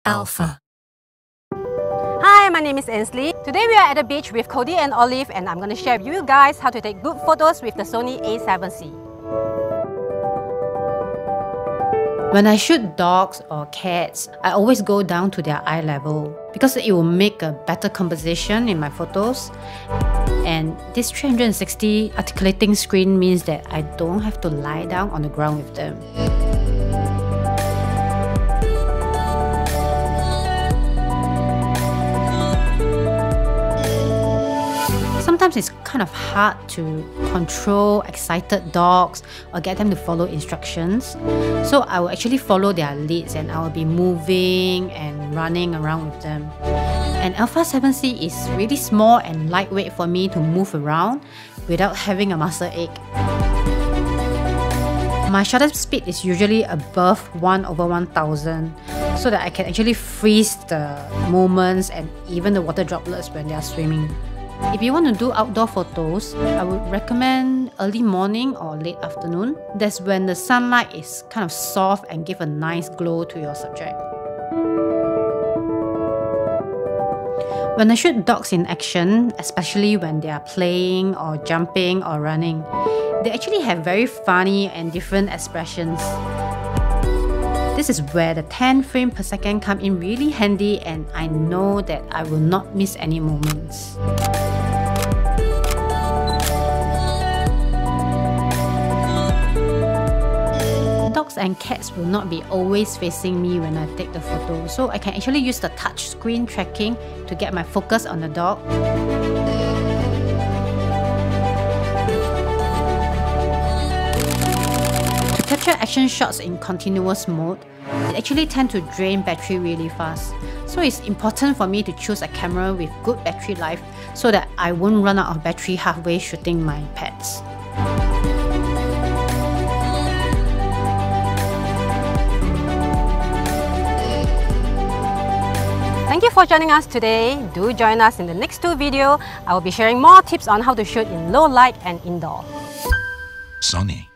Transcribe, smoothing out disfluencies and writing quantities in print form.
Alpha. Hi, my name is Ainsley. Today we are at the beach with Cody and Olive, and I'm going to share with you guys how to take good photos with the Sony A7C. When I shoot dogs or cats, I always go down to their eye level because it will make a better composition in my photos. And this 360 articulating screen means that I don't have to lie down on the ground with them. Sometimes it's kind of hard to control excited dogs or get them to follow instructions. So I will actually follow their leads and I will be moving and running around with them. And Alpha 7C is really small and lightweight for me to move around without having a muscle ache. My shutter speed is usually above 1/1000 so that I can actually freeze the moments and even the water droplets when they are swimming. If you want to do outdoor photos, I would recommend early morning or late afternoon. That's when the sunlight is kind of soft and give a nice glow to your subject. When I shoot dogs in action, especially when they are playing or jumping or running, they actually have very funny and different expressions. This is where the 10 frames per second come in really handy, and I know that I will not miss any moments. Dogs and cats will not be always facing me when I take the photo, so I can actually use the touch screen tracking to get my focus on the dog. To capture action shots in continuous mode, it actually tends to drain battery really fast. So it's important for me to choose a camera with good battery life so that I won't run out of battery halfway shooting my pets. Thank you for joining us today. Do join us in the next two videos. I will be sharing more tips on how to shoot in low light and indoor. Sony.